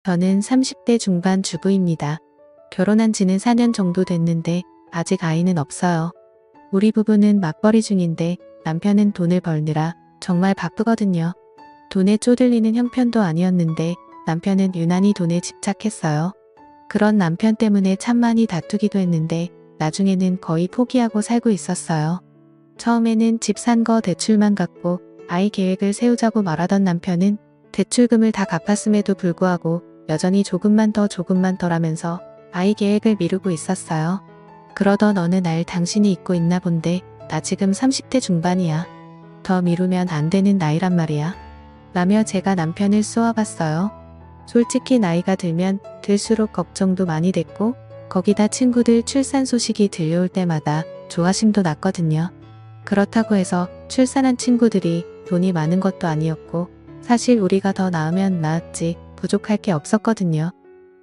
저는 30대 중반 주부입니다. 결혼한 지는 4년 정도 됐는데 아직 아이는 없어요. 우리 부부는 맞벌이 중인데 남편은 돈을 벌느라 정말 바쁘거든요. 돈에 쪼들리는 형편도 아니었는데 남편은 유난히 돈에 집착했어요. 그런 남편 때문에 참 많이 다투기도 했는데 나중에는 거의 포기하고 살고 있었어요. 처음에는 집 산 거 대출만 갚고 아이 계획을 세우자고 말하던 남편은 대출금을 다 갚았음에도 불구하고 여전히 조금만 더라면서 아이 계획을 미루고 있었어요. 그러던 어느 날 당신이 잊고 있나 본데 나 지금 30대 중반이야. 더 미루면 안 되는 나이란 말이야. 라며 제가 남편을 쏘아봤어요. 솔직히 나이가 들면 들수록 걱정도 많이 됐고 거기다 친구들 출산 소식이 들려올 때마다 조바심도 났거든요. 그렇다고 해서 출산한 친구들이 돈이 많은 것도 아니었고 사실 우리가 더 나으면 나았지 부족할 게 없었거든요.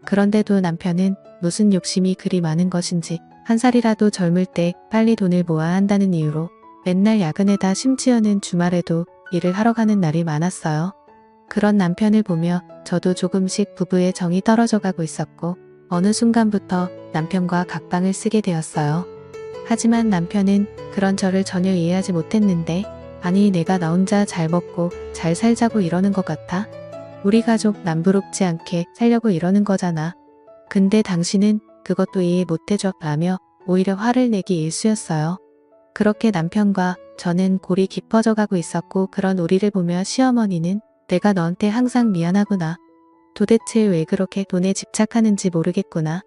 그런데도 남편은 무슨 욕심이 그리 많은 것인지 한 살이라도 젊을 때 빨리 돈을 모아야 한다는 이유로 맨날 야근에다 심지어는 주말에도 일을 하러 가는 날이 많았어요. 그런 남편을 보며 저도 조금씩 부부의 정이 떨어져 가고 있었고 어느 순간부터 남편과 각방을 쓰게 되었어요. 하지만 남편은 그런 저를 전혀 이해하지 못했는데 아니 내가 나 혼자 잘 먹고 잘 살자고 이러는 것 같아? 우리 가족 남부럽지 않게 살려고 이러는 거잖아. 근데 당신은 그것도 이해 못해줘 라며 오히려 화를 내기 일쑤였어요. 그렇게 남편과 저는 골이 깊어져 가고 있었고 그런 우리를 보며 시어머니는 내가 너한테 항상 미안하구나. 도대체 왜 그렇게 돈에 집착하는지 모르겠구나.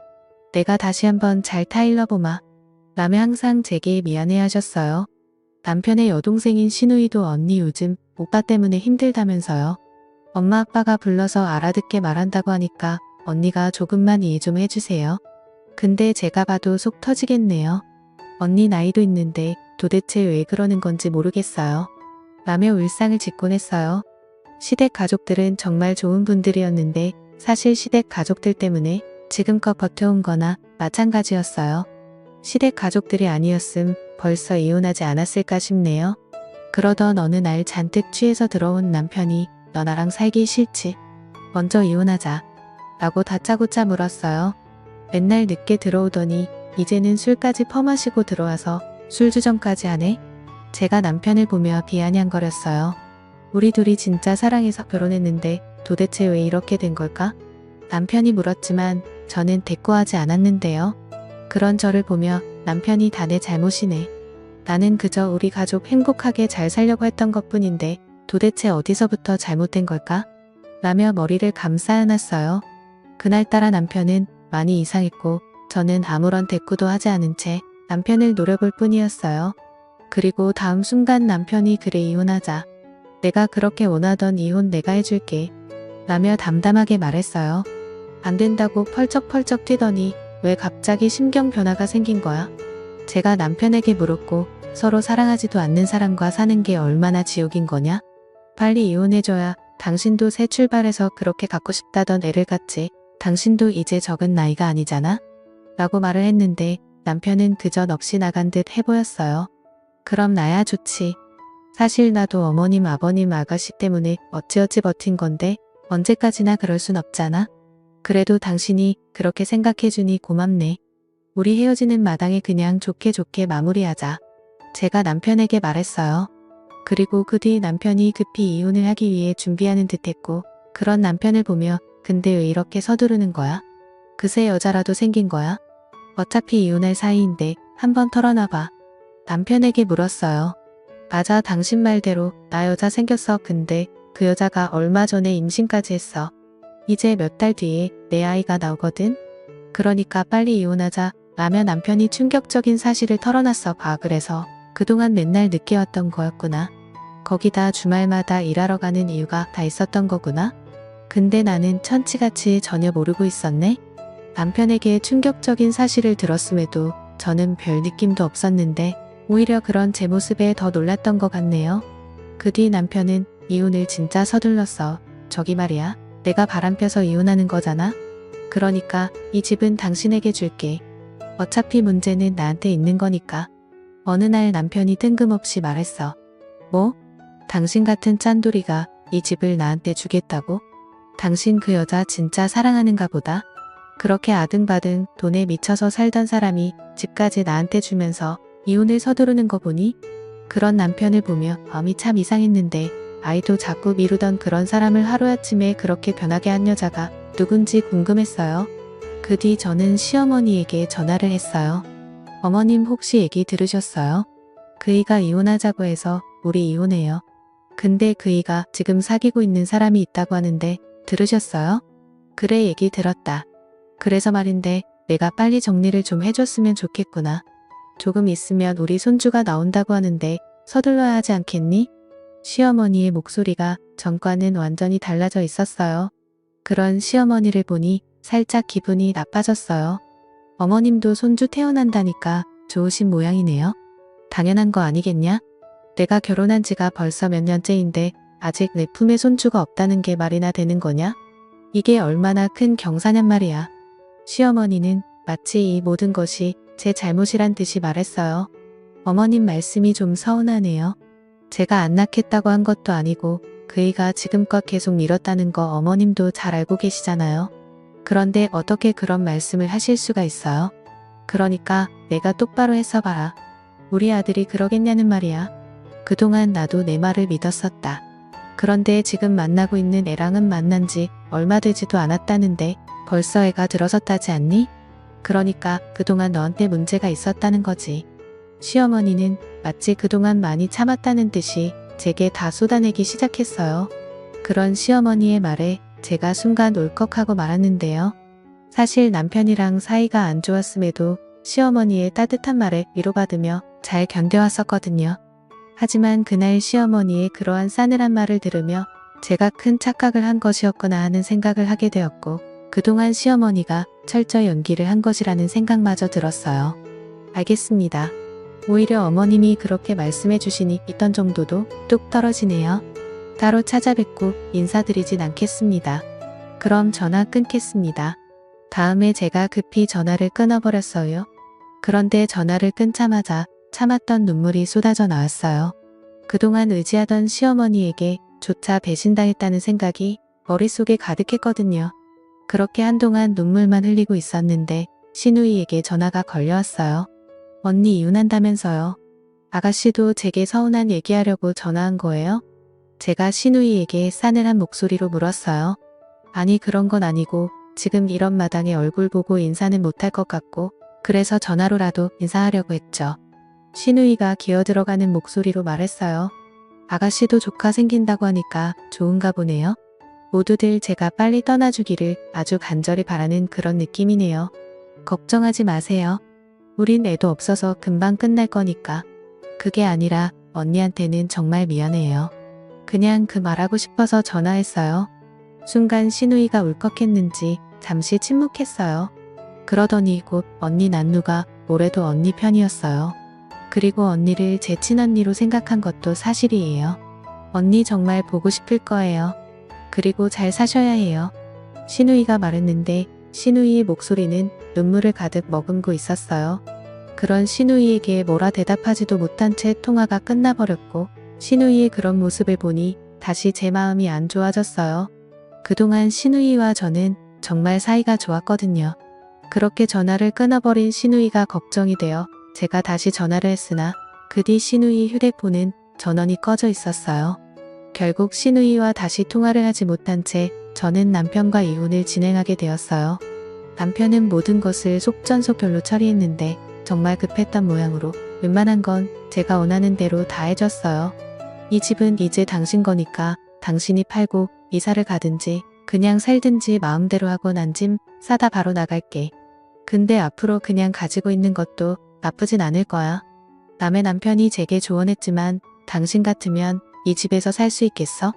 내가 다시 한번 잘 타일러보마. 라며 항상 제게 미안해 하셨어요. 남편의 여동생인 시누이도 언니 요즘 오빠 때문에 힘들다면서요. 엄마 아빠가 불러서 알아듣게 말한다고 하니까 언니가 조금만 이해 좀 해주세요. 근데 제가 봐도 속 터지겠네요. 언니 나이도 있는데 도대체 왜 그러는 건지 모르겠어요. 라며 울상을 짓곤 했어요. 시댁 가족들은 정말 좋은 분들이었는데 사실 시댁 가족들 때문에 지금껏 버텨온 거나 마찬가지였어요. 시댁 가족들이 아니었음 벌써 이혼하지 않았을까 싶네요. 그러던 어느 날 잔뜩 취해서 들어온 남편이 너 나랑 살기 싫지? 먼저 이혼하자. 라고 다짜고짜 물었어요. 맨날 늦게 들어오더니 이제는 술까지 퍼마시고 들어와서 술주정까지 하네? 제가 남편을 보며 비아냥거렸어요. 우리 둘이 진짜 사랑해서 결혼했는데 도대체 왜 이렇게 된 걸까? 남편이 물었지만 저는 대꾸하지 않았는데요. 그런 저를 보며 남편이 다 내 잘못이네. 나는 그저 우리 가족 행복하게 잘 살려고 했던 것뿐인데 도대체 어디서부터 잘못된 걸까? 라며 머리를 감싸 안았어요. 그날따라 남편은 많이 이상했고 저는 아무런 대꾸도 하지 않은 채 남편을 노려볼 뿐이었어요. 그리고 다음 순간 남편이 그래 이혼하자. 내가 그렇게 원하던 이혼 내가 해줄게. 라며 담담하게 말했어요. 안 된다고 펄쩍펄쩍 뛰더니 왜 갑자기 심경 변화가 생긴 거야? 제가 남편에게 물었고 서로 사랑하지도 않는 사람과 사는 게 얼마나 지옥인 거냐? 빨리 이혼해줘야 당신도 새 출발해서 그렇게 갖고 싶다던 애를 갖지. 당신도 이제 적은 나이가 아니잖아? 라고 말을 했는데 남편은 그저 넋이 나간 듯 해보였어요. 그럼 나야 좋지. 사실 나도 어머님 아버님 아가씨 때문에 어찌어찌 버틴 건데 언제까지나 그럴 순 없잖아. 그래도 당신이 그렇게 생각해주니 고맙네. 우리 헤어지는 마당에 그냥 좋게 마무리하자. 제가 남편에게 말했어요. 그리고 그 뒤 남편이 급히 이혼을 하기 위해 준비하는 듯했고 그런 남편을 보며 근데 왜 이렇게 서두르는 거야? 그새 여자라도 생긴 거야? 어차피 이혼할 사이인데 한번 털어놔봐. 남편에게 물었어요. 맞아 당신 말대로 나 여자 생겼어. 근데 그 여자가 얼마 전에 임신까지 했어. 이제 몇 달 뒤에 내 아이가 나오거든. 그러니까 빨리 이혼하자 라며 남편이 충격적인 사실을 털어놨어. 그래서 그동안 맨날 늦게 왔던 거였구나. 거기다 주말마다 일하러 가는 이유가 다 있었던 거구나. 근데 나는 천치같이 전혀 모르고 있었네. 남편에게 충격적인 사실을 들었음에도 저는 별 느낌도 없었는데 오히려 그런 제 모습에 더 놀랐던 것 같네요. 그 뒤 남편은 이혼을 진짜 서둘렀어. 저기 말이야. 내가 바람펴서 이혼하는 거잖아. 그러니까 이 집은 당신에게 줄게. 어차피 문제는 나한테 있는 거니까. 어느 날 남편이 뜬금없이 말했어. 뭐? 당신 같은 짠돌이가 이 집을 나한테 주겠다고? 당신 그 여자 진짜 사랑하는가 보다. 그렇게 아등바등 돈에 미쳐서 살던 사람이 집까지 나한테 주면서 이혼을 서두르는 거 보니 그런 남편을 보며 마음이 참 이상했는데 아이도 자꾸 미루던 그런 사람을 하루아침에 그렇게 변하게 한 여자가 누군지 궁금했어요. 그 뒤 저는 시어머니에게 전화를 했어요. 어머님 혹시 얘기 들으셨어요? 그이가 이혼하자고 해서 우리 이혼해요. 근데 그이가 지금 사귀고 있는 사람이 있다고 하는데 들으셨어요? 그래 얘기 들었다. 그래서 말인데 내가 빨리 정리를 좀 해줬으면 좋겠구나. 조금 있으면 우리 손주가 나온다고 하는데 서둘러야 하지 않겠니? 시어머니의 목소리가 전과는 완전히 달라져 있었어요. 그런 시어머니를 보니 살짝 기분이 나빠졌어요. 어머님도 손주 태어난다니까 좋으신 모양이네요. 당연한 거 아니겠냐? 내가 결혼한 지가 벌써 몇 년째인데 아직 내 품에 손주가 없다는 게 말이나 되는 거냐? 이게 얼마나 큰 경사냔 말이야. 시어머니는 마치 이 모든 것이 제 잘못이란 듯이 말했어요. 어머님 말씀이 좀 서운하네요. 제가 안 낳겠다고 한 것도 아니고 그이가 지금껏 계속 미뤘다는 거 어머님도 잘 알고 계시잖아요. 그런데 어떻게 그런 말씀을 하실 수가 있어요? 그러니까 내가 똑바로 해서 봐라. 우리 아들이 그러겠냐는 말이야. 그동안 나도 내 말을 믿었었다. 그런데 지금 만나고 있는 애랑은 만난 지 얼마 되지도 않았다는데 벌써 애가 들어섰다지 않니? 그러니까 그동안 너한테 문제가 있었다는 거지. 시어머니는 마치 그동안 많이 참았다는 듯이 제게 다 쏟아내기 시작했어요. 그런 시어머니의 말에 제가 순간 울컥하고 말았는데요. 사실 남편이랑 사이가 안 좋았음에도 시어머니의 따뜻한 말에 위로받으며 잘 견뎌왔었거든요. 하지만 그날 시어머니의 그러한 싸늘한 말을 들으며 제가 큰 착각을 한 것이었구나 하는 생각을 하게 되었고 그동안 시어머니가 철저히 연기를 한 것이라는 생각마저 들었어요. 알겠습니다. 오히려 어머님이 그렇게 말씀해 주시니 있던 정도도 뚝 떨어지네요. 따로 찾아뵙고 인사드리진 않겠습니다. 그럼 전화 끊겠습니다. 다음에 제가 급히 전화를 끊어버렸어요. 그런데 전화를 끊자마자 참았던 눈물이 쏟아져 나왔어요. 그동안 의지하던 시어머니에게 조차 배신당했다는 생각이 머릿속에 가득했거든요. 그렇게 한동안 눈물만 흘리고 있었는데 신우이에게 전화가 걸려왔어요. 언니 이혼한다면서요. 아가씨도 제게 서운한 얘기하려고 전화한 거예요? 제가 신우이에게 싸늘한 목소리로 물었어요. 아니 그런 건 아니고 지금 이런 마당에 얼굴 보고 인사는 못할 것 같고 그래서 전화로라도 인사하려고 했죠. 신우이가 기어들어가는 목소리로 말했어요. 아가씨도 조카 생긴다고 하니까 좋은가 보네요. 모두들 제가 빨리 떠나주기를 아주 간절히 바라는 그런 느낌이네요. 걱정하지 마세요. 우린 애도 없어서 금방 끝날 거니까. 그게 아니라 언니한테는 정말 미안해요. 그냥 그 말하고 싶어서 전화했어요. 순간 신우이가 울컥했는지 잠시 침묵했어요. 그러더니 곧 언니 난누가 올해도 언니 편이었어요. 그리고 언니를 제 친언니로 생각한 것도 사실이에요. 언니 정말 보고 싶을 거예요. 그리고 잘 사셔야 해요. 신우이가 말했는데 신우이의 목소리는 눈물을 가득 머금고 있었어요. 그런 신우이에게 뭐라 대답하지도 못한 채 통화가 끝나버렸고 신우이의 그런 모습을 보니 다시 제 마음이 안 좋아졌어요. 그동안 신우이와 저는 정말 사이가 좋았거든요. 그렇게 전화를 끊어버린 신우이가 걱정이 되어 제가 다시 전화를 했으나 그 뒤 신우이 휴대폰은 전원이 꺼져 있었어요. 결국 신우이와 다시 통화를 하지 못한 채 저는 남편과 이혼을 진행하게 되었어요. 남편은 모든 것을 속전속결로 처리했는데 정말 급했던 모양으로 웬만한 건 제가 원하는 대로 다 해줬어요. 이 집은 이제 당신 거니까 당신이 팔고 이사를 가든지 그냥 살든지 마음대로 하고 난 짐 싸다 바로 나갈게. 근데 앞으로 그냥 가지고 있는 것도 나쁘진 않을 거야. 남의 남편이 제게 조언했지만 당신 같으면 이 집에서 살 수 있겠어?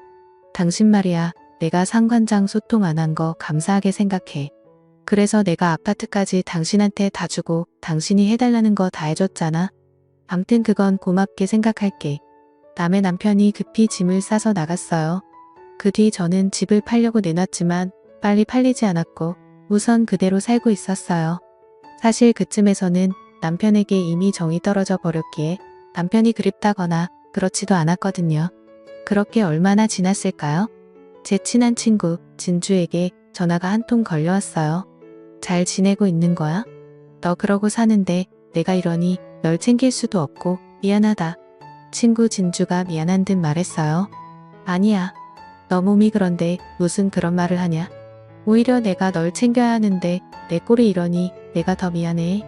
당신 말이야. 내가 상관장 소통 안 한 거 감사하게 생각해. 그래서 내가 아파트까지 당신한테 다 주고 당신이 해달라는 거 다 해줬잖아. 암튼 그건 고맙게 생각할게. 남의 남편이 급히 짐을 싸서 나갔어요. 그 뒤 저는 집을 팔려고 내놨지만 빨리 팔리지 않았고 우선 그대로 살고 있었어요. 사실 그쯤에서는 남편에게 이미 정이 떨어져 버렸기에 남편이 그립다거나 그렇지도 않았거든요. 그렇게 얼마나 지났을까요? 제 친한 친구 진주에게 전화가 한 통 걸려왔어요. 잘 지내고 있는 거야? 너 그러고 사는데 내가 이러니 널 챙길 수도 없고 미안하다. 친구 진주가 미안한 듯 말했어요. 아니야. 너 몸이 그런데 무슨 그런 말을 하냐? 오히려 내가 널 챙겨야 하는데 내 꼴이 이러니 내가 더 미안해.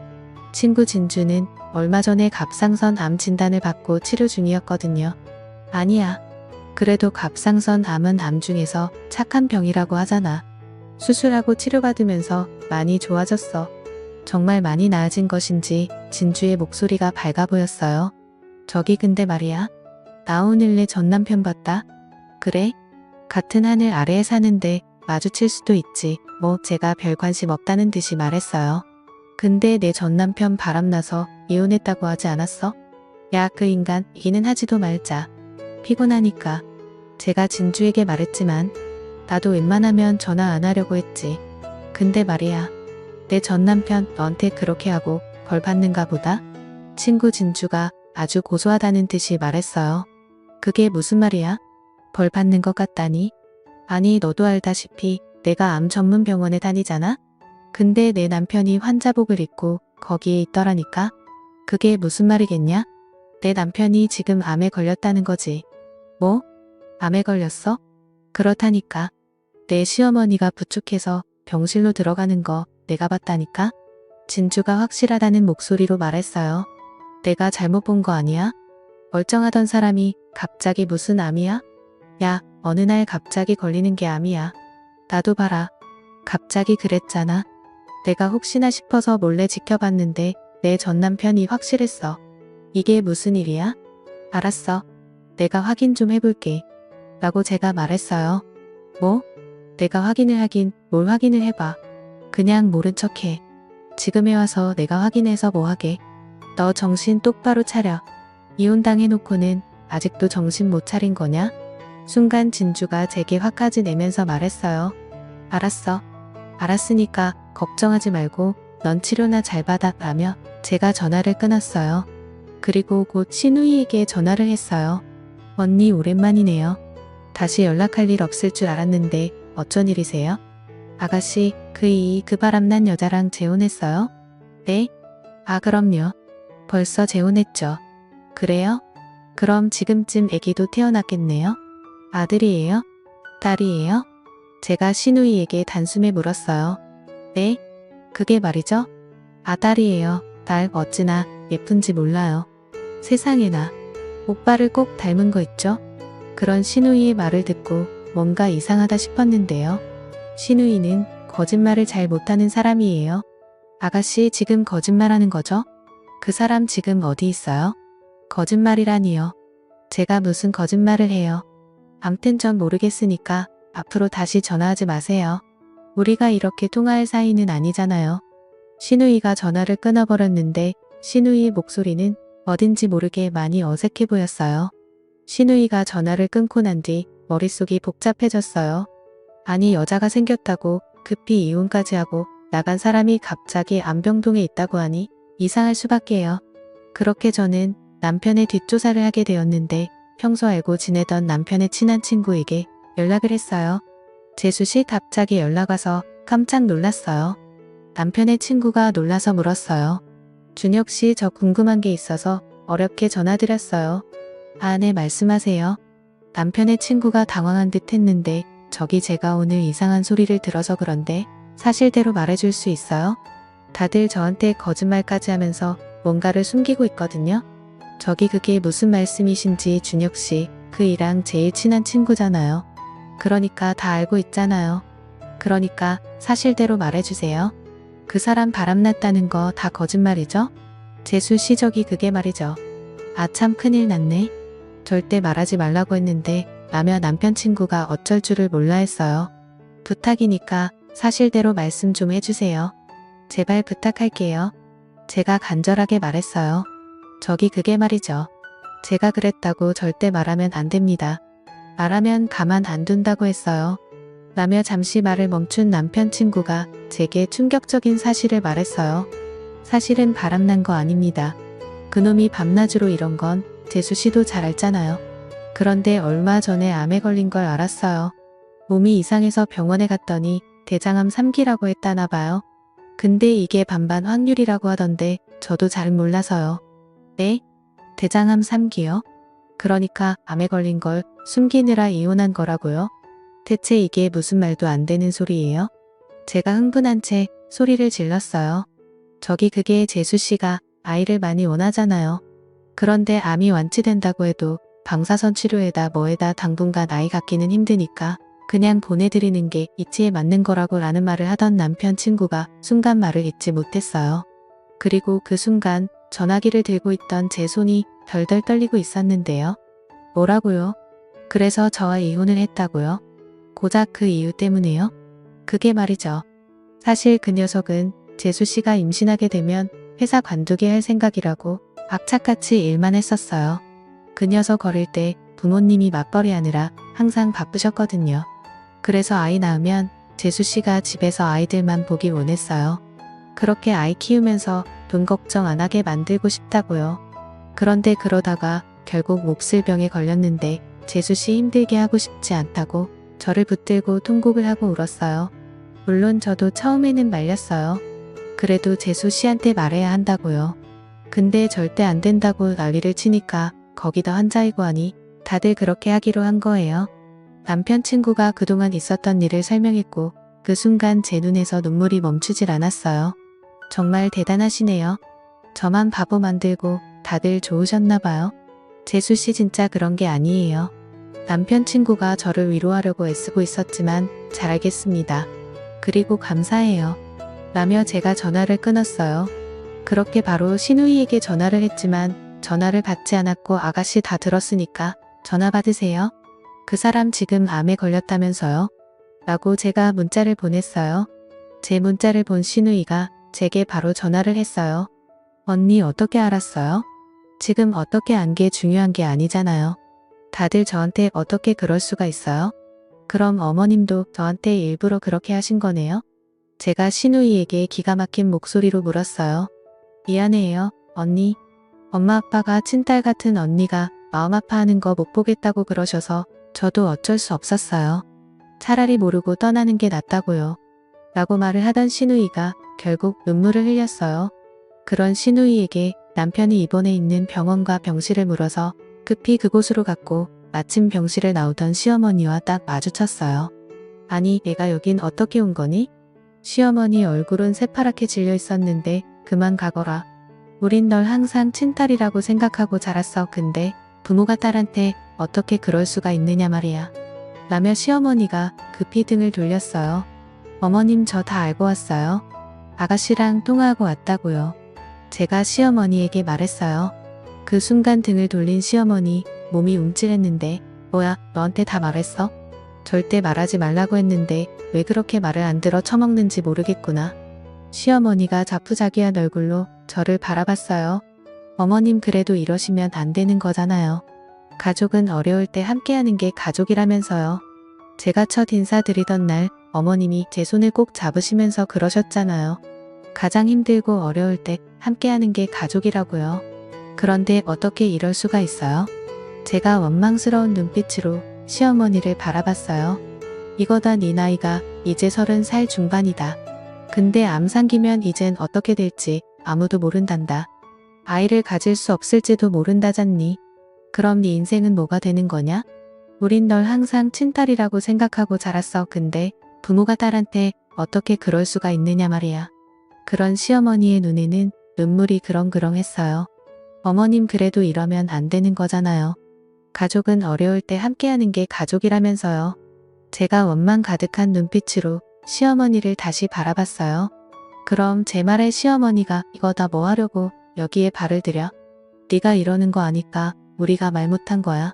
친구 진주는 얼마 전에 갑상선 암 진단을 받고 치료 중이었거든요. 아니야. 그래도 갑상선 암은 암 중에서 착한 병이라고 하잖아. 수술하고 치료받으면서 많이 좋아졌어. 정말 많이 나아진 것인지 진주의 목소리가 밝아 보였어요. 저기 근데 말이야. 나 오늘 내 전 남편 봤다. 그래? 같은 하늘 아래에 사는데 마주칠 수도 있지. 뭐 제가 별 관심 없다는 듯이 말했어요. 근데 내 전 남편 바람나서 이혼했다고 하지 않았어? 야, 그 인간 얘기는 하지도 말자. 피곤하니까. 제가 진주에게 말했지만 나도 웬만하면 전화 안 하려고 했지. 근데 말이야. 내 전 남편 너한테 그렇게 하고 벌 받는가 보다? 친구 진주가 아주 고소하다는 듯이 말했어요. 그게 무슨 말이야? 벌 받는 것 같다니? 아니 너도 알다시피 내가 암 전문 병원에 다니잖아? 근데 내 남편이 환자복을 입고 거기에 있더라니까? 그게 무슨 말이겠냐? 내 남편이 지금 암에 걸렸다는 거지. 뭐? 암에 걸렸어? 그렇다니까. 내 시어머니가 부축해서 병실로 들어가는 거 내가 봤다니까? 진주가 확실하다는 목소리로 말했어요. 내가 잘못 본 거 아니야? 멀쩡하던 사람이 갑자기 무슨 암이야? 야, 어느 날 갑자기 걸리는 게 암이야. 나도 봐라. 갑자기 그랬잖아. 내가 혹시나 싶어서 몰래 지켜봤는데 내 전 남편이 확실했어. 이게 무슨 일이야? 알았어. 내가 확인 좀 해볼게. 라고 제가 말했어요. 뭐? 내가 확인을 하긴 뭘 확인을 해봐. 그냥 모른 척해. 지금에 와서 내가 확인해서 뭐 하게. 너 정신 똑바로 차려. 이혼당해놓고는 아직도 정신 못 차린 거냐? 순간 진주가 제게 화까지 내면서 말했어요. 알았어. 알았으니까 걱정하지 말고 넌 치료나 잘 받아 라며 제가 전화를 끊었어요. 그리고 곧 신우이에게 전화를 했어요. 언니 오랜만이네요. 다시 연락할 일 없을 줄 알았는데 어쩐 일이세요? 아가씨, 그 바람난 여자랑 재혼했어요? 네? 아 그럼요. 벌써 재혼했죠. 그래요? 그럼 지금쯤 아기도 태어났겠네요? 아들이에요? 딸이에요? 제가 신우이에게 단숨에 물었어요. 네? 그게 말이죠? 아 딸이에요. 딸 어찌나 예쁜지 몰라요. 세상에나. 오빠를 꼭 닮은 거 있죠? 그런 신우이의 말을 듣고 뭔가 이상하다 싶었는데요. 신우이는 거짓말을 잘 못하는 사람이에요. 아가씨 지금 거짓말하는 거죠? 그 사람 지금 어디 있어요? 거짓말이라니요. 제가 무슨 거짓말을 해요. 암튼 전 모르겠으니까 앞으로 다시 전화하지 마세요. 우리가 이렇게 통화할 사이는 아니잖아요. 신우이가 전화를 끊어버렸는데 신우이의 목소리는 어딘지 모르게 많이 어색해 보였어요. 신우이가 전화를 끊고 난 뒤 머릿속이 복잡해졌어요. 아니 여자가 생겼다고 급히 이혼까지 하고 나간 사람이 갑자기 안병동에 있다고 하니 이상할 수밖에요. 그렇게 저는 남편의 뒷조사를 하게 되었는데 평소 알고 지내던 남편의 친한 친구에게 연락을 했어요. 재수씨 갑자기 연락 와서 깜짝 놀랐어요. 남편의 친구가 놀라서 물었어요. 준혁씨 저 궁금한 게 있어서 어렵게 전화드렸어요. 아, 네 말씀하세요. 남편의 친구가 당황한 듯 했는데 저기 제가 오늘 이상한 소리를 들어서 그런데 사실대로 말해줄 수 있어요? 다들 저한테 거짓말까지 하면서 뭔가를 숨기고 있거든요. 저기 그게 무슨 말씀이신지 준혁씨 그 이랑 제일 친한 친구잖아요. 그러니까 다 알고 있잖아요. 그러니까 사실대로 말해주세요. 그 사람 바람났다는 거 다 거짓말이죠? 재수씨 저기 그게 말이죠. 아 참 큰일 났네. 절대 말하지 말라고 했는데 라며 남편 친구가 어쩔 줄을 몰라 했어요. 부탁이니까 사실대로 말씀 좀 해주세요. 제발 부탁할게요. 제가 간절하게 말했어요. 저기 그게 말이죠. 제가 그랬다고 절대 말하면 안 됩니다. 말하면 가만 안 둔다고 했어요. 라며 잠시 말을 멈춘 남편 친구가 제게 충격적인 사실을 말했어요. 사실은 바람난 거 아닙니다. 그놈이 밤낮으로 이런 건 재수씨도 잘 알잖아요. 그런데 얼마 전에 암에 걸린 걸 알았어요. 몸이 이상해서 병원에 갔더니 대장암 3기라고 했다나 봐요. 근데 이게 반반 확률이라고 하던데 저도 잘 몰라서요. 네? 대장암 3기요? 그러니까 암에 걸린 걸 숨기느라 이혼한 거라고요? 대체 이게 무슨 말도 안 되는 소리예요? 제가 흥분한 채 소리를 질렀어요. 저기 그게 재수 씨가 아이를 많이 원하잖아요. 그런데 암이 완치된다고 해도 방사선 치료에다 뭐에다 당분간 아이 갖기는 힘드니까 그냥 보내드리는 게 이치에 맞는 거라고 라는 말을 하던 남편 친구가 순간 말을 잇지 못했어요. 그리고 그 순간 전화기를 들고 있던 제 손이 덜덜 떨리고 있었는데요. 뭐라고요? 그래서 저와 이혼을 했다고요? 고작 그 이유 때문에요? 그게 말이죠. 사실 그 녀석은 재수 씨가 임신하게 되면 회사 관두게 할 생각이라고 악착같이 일만 했었어요. 그 녀석 어릴 때 부모님이 맞벌이하느라 항상 바쁘셨거든요. 그래서 아이 낳으면 재수 씨가 집에서 아이들만 보기 원했어요. 그렇게 아이 키우면서 돈 걱정 안 하게 만들고 싶다고요. 그런데 그러다가 결국 몹쓸 병에 걸렸는데 재수 씨 힘들게 하고 싶지 않다고 저를 붙들고 통곡을 하고 울었어요. 물론 저도 처음에는 말렸어요. 그래도 재수 씨한테 말해야 한다고요. 근데 절대 안 된다고 난리를 치니까 거기다 환자이고 하니 다들 그렇게 하기로 한 거예요. 남편 친구가 그동안 있었던 일을 설명했고 그 순간 제 눈에서 눈물이 멈추질 않았어요. 정말 대단하시네요. 저만 바보 만들고 다들 좋으셨나 봐요. 재수 씨 진짜 그런 게 아니에요. 남편 친구가 저를 위로하려고 애쓰고 있었지만 잘 알겠습니다. 그리고 감사해요. 라며 제가 전화를 끊었어요. 그렇게 바로 신우이에게 전화를 했지만 전화를 받지 않았고 아가씨 다 들었으니까 전화 받으세요. 그 사람 지금 암에 걸렸다면서요? 라고 제가 문자를 보냈어요. 제 문자를 본 신우이가 제게 바로 전화를 했어요. 언니 어떻게 알았어요? 지금 어떻게 안 게 중요한 게 아니잖아요. 다들 저한테 어떻게 그럴 수가 있어요? 그럼 어머님도 저한테 일부러 그렇게 하신 거네요? 제가 신우이에게 기가 막힌 목소리로 물었어요. 미안해요, 언니. 엄마 아빠가 친딸 같은 언니가 마음 아파하는 거 못 보겠다고 그러셔서 저도 어쩔 수 없었어요. 차라리 모르고 떠나는 게 낫다고요. 라고 말을 하던 신우이가 결국 눈물을 흘렸어요. 그런 신우이에게 남편이 입원해 있는 병원과 병실을 물어서 급히 그곳으로 갔고 마침 병실에 나오던 시어머니와 딱 마주쳤어요. 아니, 내가 여긴 어떻게 온 거니? 시어머니 얼굴은 새파랗게 질려 있었는데 그만 가거라. 우린 널 항상 친딸이라고 생각하고 자랐어. 근데 부모가 딸한테 어떻게 그럴 수가 있느냐 말이야. 라며 시어머니가 급히 등을 돌렸어요. 어머님 저 다 알고 왔어요. 아가씨랑 통화하고 왔다고요. 제가 시어머니에게 말했어요. 그 순간 등을 돌린 시어머니 몸이 움찔했는데 뭐야 너한테 다 말했어? 절대 말하지 말라고 했는데 왜 그렇게 말을 안 들어 처먹는지 모르겠구나. 시어머니가 자푸자기한 얼굴로 저를 바라봤어요. 어머님 그래도 이러시면 안 되는 거잖아요. 가족은 어려울 때 함께하는 게 가족이라면서요. 제가 첫 인사드리던 날 어머님이 제 손을 꼭 잡으시면서 그러셨잖아요. 가장 힘들고 어려울 때 함께하는 게 가족이라고요. 그런데 어떻게 이럴 수가 있어요? 제가 원망스러운 눈빛으로 시어머니를 바라봤어요. 이거다 네 나이가 이제 30살 중반이다. 근데 암 생기면 이젠 어떻게 될지 아무도 모른단다. 아이를 가질 수 없을지도 모른다잖니. 그럼 네 인생은 뭐가 되는 거냐? 우린 널 항상 친딸이라고 생각하고 자랐어. 근데 부모가 딸한테 어떻게 그럴 수가 있느냐 말이야. 그런 시어머니의 눈에는 눈물이 그렁그렁했어요. 어머님 그래도 이러면 안 되는 거잖아요. 가족은 어려울 때 함께하는 게 가족이라면서요. 제가 원망 가득한 눈빛으로 시어머니를 다시 바라봤어요. 그럼 제 말에 시어머니가 이거다 뭐 하려고 여기에 발을 들여? 네가 이러는 거 아니까 우리가 말 못한 거야.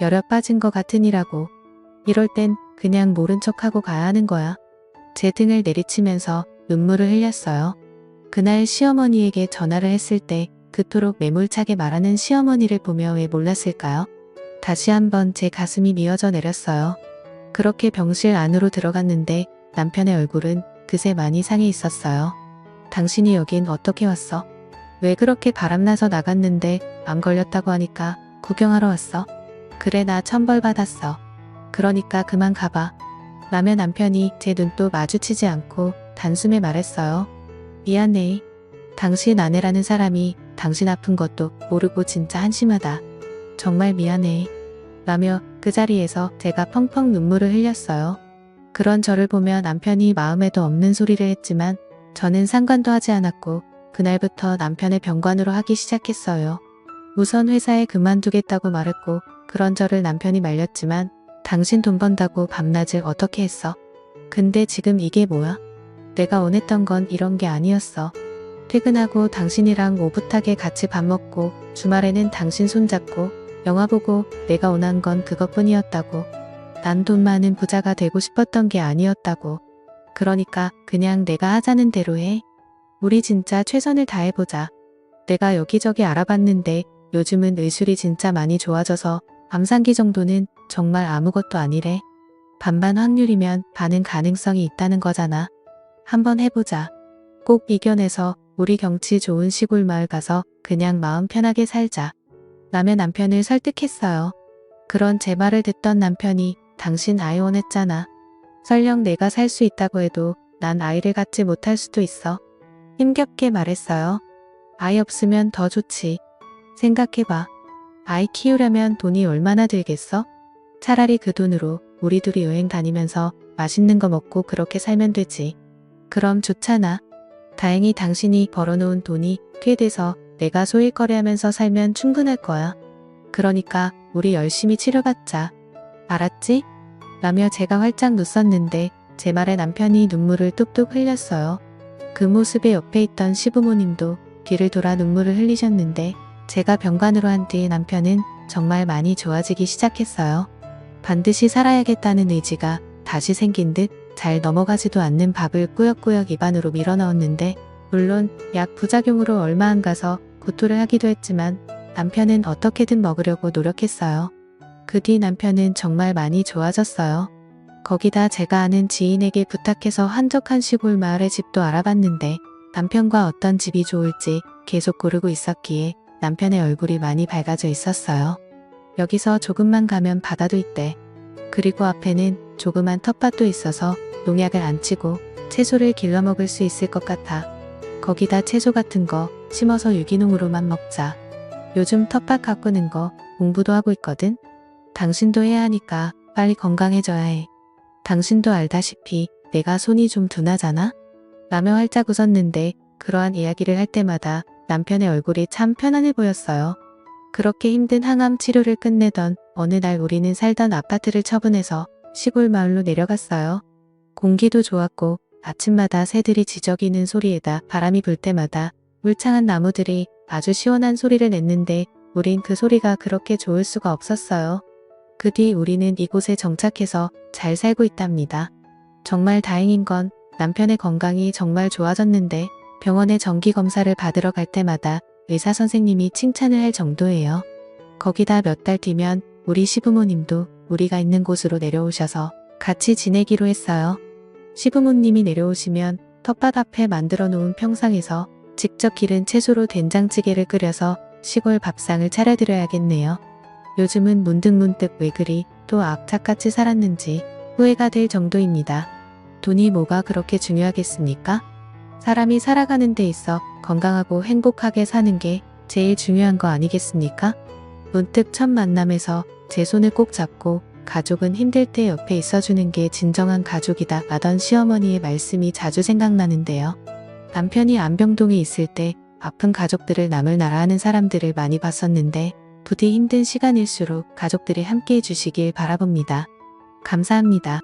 여력 빠진 거 같으니라고. 이럴 땐 그냥 모른 척하고 가야 하는 거야. 제 등을 내리치면서 눈물을 흘렸어요. 그날 시어머니에게 전화를 했을 때 그토록 매몰차게 말하는 시어머니를 보며 왜 몰랐을까요? 다시 한번 제 가슴이 미어져 내렸어요. 그렇게 병실 안으로 들어갔는데 남편의 얼굴은 그새 많이 상해 있었어요. 당신이 여긴 어떻게 왔어? 왜 그렇게 바람나서 나갔는데 암 걸렸다고 하니까 구경하러 왔어? 그래 나 천벌 받았어. 그러니까 그만 가봐. 라며 남편이 제 눈도 마주치지 않고 단숨에 말했어요. 미안해. 당신 아내라는 사람이 당신 아픈 것도 모르고 진짜 한심하다. 정말 미안해. 라며 그 자리에서 제가 펑펑 눈물을 흘렸어요. 그런 저를 보며 남편이 마음에도 없는 소리를 했지만 저는 상관도 하지 않았고 그날부터 남편의 병관으로 하기 시작했어요. 우선 회사에 그만두겠다고 말했고 그런 저를 남편이 말렸지만 당신 돈 번다고 밤낮을 어떻게 했어? 근데 지금 이게 뭐야? 내가 원했던 건 이런 게 아니었어. 퇴근하고 당신이랑 오붓하게 같이 밥 먹고 주말에는 당신 손잡고 영화 보고 내가 원한 건 그것뿐이었다고. 난 돈 많은 부자가 되고 싶었던 게 아니었다고. 그러니까 그냥 내가 하자는 대로 해. 우리 진짜 최선을 다해보자. 내가 여기저기 알아봤는데 요즘은 의술이 진짜 많이 좋아져서 암상기 정도는 정말 아무것도 아니래. 반반 확률이면 반은 가능성이 있다는 거잖아. 한번 해보자. 꼭 이겨내서 우리 경치 좋은 시골 마을 가서 그냥 마음 편하게 살자. 라며 남편을 설득했어요. 그런 제 말을 듣던 남편이 당신 아이 원했잖아. 설령 내가 살 수 있다고 해도 난 아이를 갖지 못할 수도 있어. 힘겹게 말했어요. 아이 없으면 더 좋지. 생각해봐. 아이 키우려면 돈이 얼마나 들겠어? 차라리 그 돈으로 우리 둘이 여행 다니면서 맛있는 거 먹고 그렇게 살면 되지. 그럼 좋잖아. 다행히 당신이 벌어놓은 돈이 꽤 돼서 내가 소일거리하면서 살면 충분할 거야. 그러니까 우리 열심히 치료받자. 알았지? 라며 제가 활짝 웃었는데 제 말에 남편이 눈물을 뚝뚝 흘렸어요. 그 모습에 옆에 있던 시부모님도 뒤를 돌아 눈물을 흘리셨는데 제가 병관으로 한 뒤 남편은 정말 많이 좋아지기 시작했어요. 반드시 살아야겠다는 의지가 다시 생긴 듯 잘 넘어가지도 않는 밥을 꾸역꾸역 입안으로 밀어넣었는데 물론 약 부작용으로 얼마 안 가서 구토를 하기도 했지만 남편은 어떻게든 먹으려고 노력했어요. 그 뒤 남편은 정말 많이 좋아졌어요. 거기다 제가 아는 지인에게 부탁해서 한적한 시골 마을의 집도 알아봤는데 남편과 어떤 집이 좋을지 계속 고르고 있었기에 남편의 얼굴이 많이 밝아져 있었어요. 여기서 조금만 가면 바다도 있대. 그리고 앞에는 조그만 텃밭도 있어서 농약을 안 치고 채소를 길러 먹을 수 있을 것 같아. 거기다 채소 같은 거 심어서 유기농으로만 먹자. 요즘 텃밭 가꾸는 거 공부도 하고 있거든. 당신도 해야 하니까 빨리 건강해져야 해. 당신도 알다시피 내가 손이 좀 둔하잖아? 라며 활짝 웃었는데 그러한 이야기를 할 때마다 남편의 얼굴이 참 편안해 보였어요. 그렇게 힘든 항암 치료를 끝내던 어느 날 우리는 살던 아파트를 처분해서 시골 마을로 내려갔어요. 공기도 좋았고 아침마다 새들이 지저귀는 소리에다 바람이 불 때마다 울창한 나무들이 아주 시원한 소리를 냈는데 우린 그 소리가 그렇게 좋을 수가 없었어요. 그 뒤 우리는 이곳에 정착해서 잘 살고 있답니다. 정말 다행인 건 남편의 건강이 정말 좋아졌는데 병원에 정기검사를 받으러 갈 때마다 의사 선생님이 칭찬을 할 정도예요. 거기다 몇 달 뒤면 우리 시부모님도 우리가 있는 곳으로 내려오셔서 같이 지내기로 했어요. 시부모님이 내려오시면 텃밭 앞에 만들어 놓은 평상에서 직접 기른 채소로 된장찌개를 끓여서 시골 밥상을 차려드려야겠네요. 요즘은 문득문득 왜 그리 또 악착같이 살았는지 후회가 될 정도입니다. 돈이 뭐가 그렇게 중요하겠습니까? 사람이 살아가는 데 있어 건강하고 행복하게 사는 게 제일 중요한 거 아니겠습니까? 문득 첫 만남에서 제 손을 꼭 잡고 가족은 힘들 때 옆에 있어주는 게 진정한 가족이다 라던 시어머니의 말씀이 자주 생각나는데요. 남편이 안병동에 있을 때 아픈 가족들을 남을 나라 하는 사람들을 많이 봤었는데 부디 힘든 시간일수록 가족들이 함께 해주시길 바라봅니다. 감사합니다.